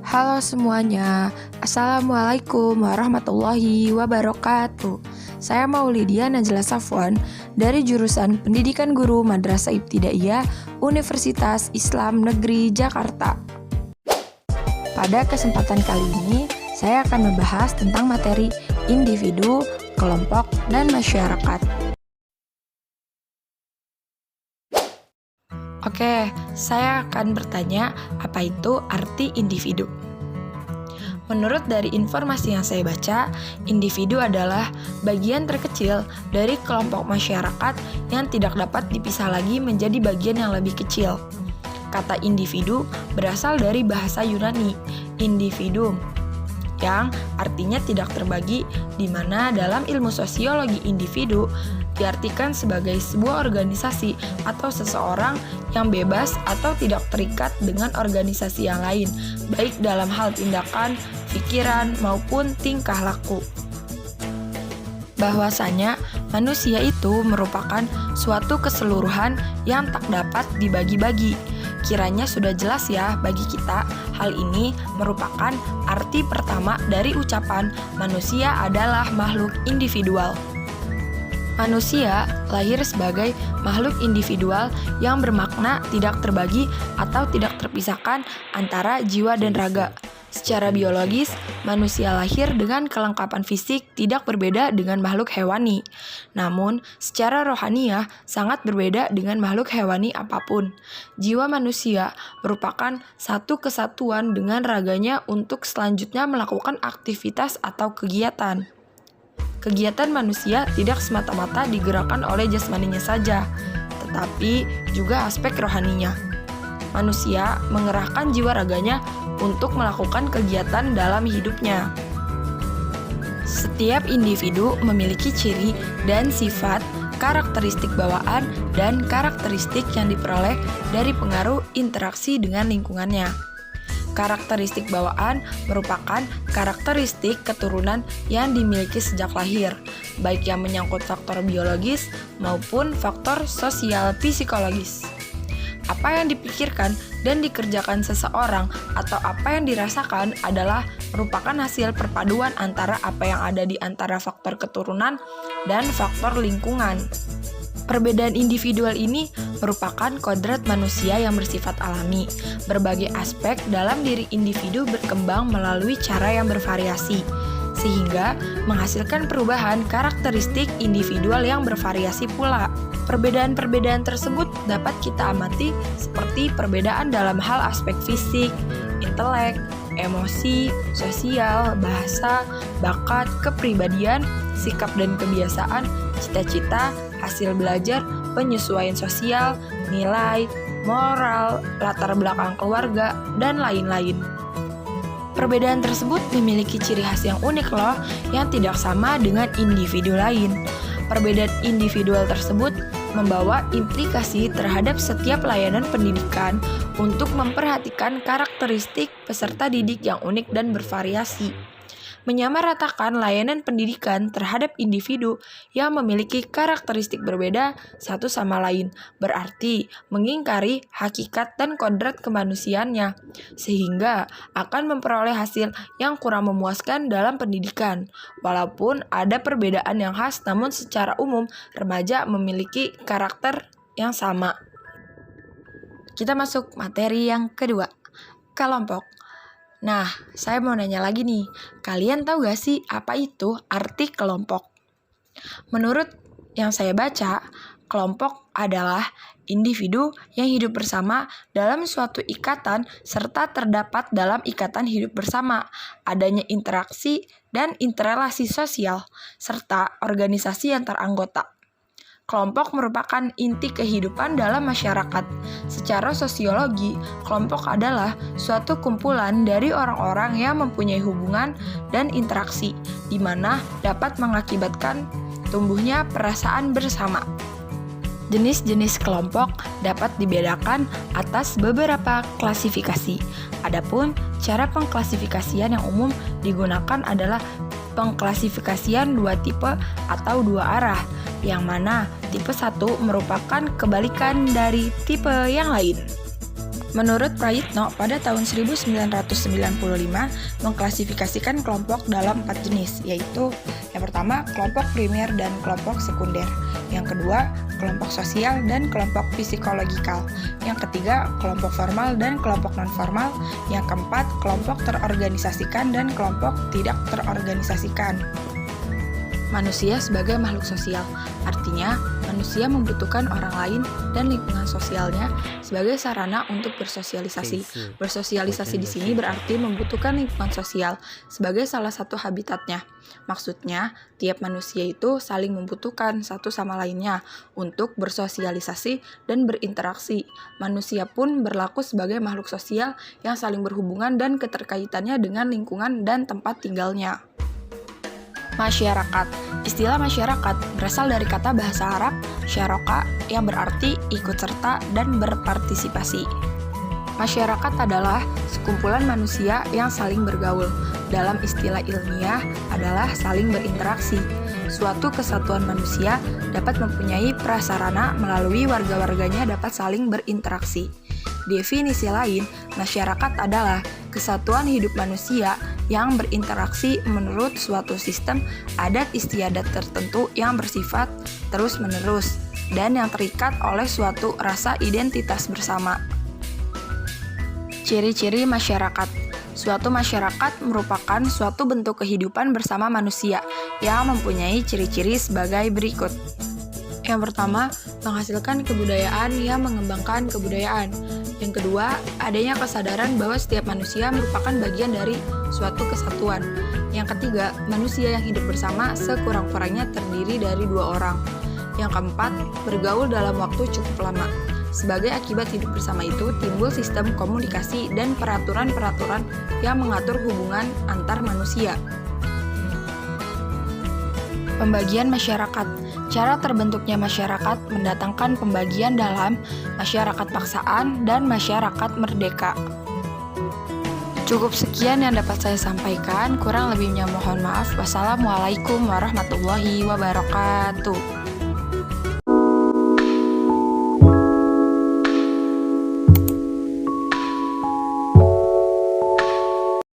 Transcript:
Halo semuanya, Assalamualaikum warahmatullahi wabarakatuh. Saya Maulidia Najla Safwan dari jurusan Pendidikan Guru Madrasah Ibtidaiyah Universitas Islam Negeri Jakarta. Pada kesempatan kali ini, saya akan membahas tentang materi individu, kelompok, dan masyarakat. Oke, saya akan bertanya, apa itu arti individu? Menurut dari informasi yang saya baca, individu adalah bagian terkecil dari kelompok masyarakat yang tidak dapat dipisah lagi menjadi bagian yang lebih kecil. Kata individu berasal dari bahasa Yunani, individuum, yang artinya tidak terbagi, di mana dalam ilmu sosiologi individu diartikan sebagai sebuah organisasi atau seseorang yang bebas atau tidak terikat dengan organisasi yang lain, baik dalam hal tindakan, pikiran, maupun tingkah laku. Bahwasanya manusia itu merupakan suatu keseluruhan yang tak dapat dibagi-bagi. Kiranya sudah jelas ya bagi kita, hal ini merupakan arti pertama dari ucapan manusia adalah makhluk individual. Manusia lahir sebagai makhluk individual yang bermakna tidak terbagi atau tidak terpisahkan antara jiwa dan raga. Secara biologis, manusia lahir dengan kelengkapan fisik tidak berbeda dengan makhluk hewani. Namun, secara rohaniah sangat berbeda dengan makhluk hewani apapun. Jiwa manusia merupakan satu kesatuan dengan raganya untuk selanjutnya melakukan aktivitas atau kegiatan. Kegiatan manusia tidak semata-mata digerakkan oleh jasmaninya saja, tetapi juga aspek rohaninya. Manusia mengerahkan jiwa raganya untuk melakukan kegiatan dalam hidupnya. Setiap individu memiliki ciri dan sifat, karakteristik bawaan, dan karakteristik yang diperoleh dari pengaruh interaksi dengan lingkungannya. Karakteristik bawaan merupakan karakteristik keturunan yang dimiliki sejak lahir, baik yang menyangkut faktor biologis maupun faktor sosial psikologis. Apa yang dipikirkan dan dikerjakan seseorang atau apa yang dirasakan adalah merupakan hasil perpaduan antara apa yang ada di antara faktor keturunan dan faktor lingkungan. Perbedaan individual ini merupakan kodrat manusia yang bersifat alami. Berbagai aspek dalam diri individu berkembang melalui cara yang bervariasi, sehingga menghasilkan perubahan karakteristik individual yang bervariasi pula. Perbedaan-perbedaan tersebut dapat kita amati seperti perbedaan dalam hal aspek fisik, intelek, emosi, sosial, bahasa, bakat, kepribadian, sikap dan kebiasaan, cita-cita, hasil belajar, penyesuaian sosial, nilai, moral, latar belakang keluarga, dan lain-lain. Perbedaan tersebut memiliki ciri khas yang unik loh, yang tidak sama dengan individu lain. Perbedaan individual tersebut membawa implikasi terhadap setiap layanan pendidikan untuk memperhatikan karakteristik peserta didik yang unik dan bervariasi. Menyamaratakan layanan pendidikan terhadap individu yang memiliki karakteristik berbeda satu sama lain, berarti mengingkari hakikat dan kodrat kemanusiaannya, sehingga akan memperoleh hasil yang kurang memuaskan dalam pendidikan. Walaupun ada perbedaan yang khas, namun secara umum remaja memiliki karakter yang sama. Kita masuk materi yang kedua, kelompok. Nah, saya mau nanya lagi nih, kalian tahu gak sih apa itu arti kelompok? Menurut yang saya baca, kelompok adalah individu yang hidup bersama dalam suatu ikatan serta terdapat dalam ikatan hidup bersama, adanya interaksi dan interelasi sosial, serta organisasi antar anggota. Kelompok merupakan inti kehidupan dalam masyarakat. Secara sosiologi, kelompok adalah suatu kumpulan dari orang-orang yang mempunyai hubungan dan interaksi, di mana dapat mengakibatkan tumbuhnya perasaan bersama. Jenis-jenis kelompok dapat dibedakan atas beberapa klasifikasi. Adapun cara pengklasifikasian yang umum digunakan adalah pengklasifikasian dua tipe atau dua arah, yang mana tipe 1 merupakan kebalikan dari tipe yang lain. Menurut Prayitno, pada tahun 1995 mengklasifikasikan kelompok dalam 4 jenis, yaitu yang pertama, kelompok primer dan kelompok sekunder. Yang kedua, kelompok sosial dan kelompok psikologikal. Yang ketiga, kelompok formal dan kelompok non-formal. Yang keempat, kelompok terorganisasikan dan kelompok tidak terorganisasikan. Manusia sebagai makhluk sosial, artinya manusia membutuhkan orang lain dan lingkungan sosialnya sebagai sarana untuk bersosialisasi. Bersosialisasi di sini berarti membutuhkan lingkungan sosial sebagai salah satu habitatnya. Maksudnya, tiap manusia itu saling membutuhkan satu sama lainnya untuk bersosialisasi dan berinteraksi. Manusia pun berlaku sebagai makhluk sosial yang saling berhubungan dan keterkaitannya dengan lingkungan dan tempat tinggalnya. Masyarakat. Istilah masyarakat berasal dari kata bahasa Arab syaraka yang berarti ikut serta dan berpartisipasi. Masyarakat adalah sekumpulan manusia yang saling bergaul. Dalam istilah ilmiah adalah saling berinteraksi. Suatu kesatuan manusia dapat mempunyai prasarana melalui warga-warganya dapat saling berinteraksi. Definisi lain, masyarakat adalah kesatuan hidup manusia yang berinteraksi menurut suatu sistem adat istiadat tertentu yang bersifat terus-menerus dan yang terikat oleh suatu rasa identitas bersama. Ciri-ciri masyarakat. Suatu masyarakat merupakan suatu bentuk kehidupan bersama manusia yang mempunyai ciri-ciri sebagai berikut. Yang pertama, menghasilkan kebudayaan yang mengembangkan kebudayaan. Yang kedua, adanya kesadaran bahwa setiap manusia merupakan bagian dari suatu kesatuan. Yang ketiga, manusia yang hidup bersama sekurang-kurangnya terdiri dari 2 orang. Yang keempat, bergaul dalam waktu cukup lama. Sebagai akibat hidup bersama itu, timbul sistem komunikasi dan peraturan-peraturan yang mengatur hubungan antar manusia. Pembagian masyarakat. Cara terbentuknya masyarakat mendatangkan pembagian dalam masyarakat paksaan dan masyarakat merdeka. Cukup sekian yang dapat saya sampaikan, kurang lebihnya mohon maaf. Wassalamualaikum warahmatullahi wabarakatuh.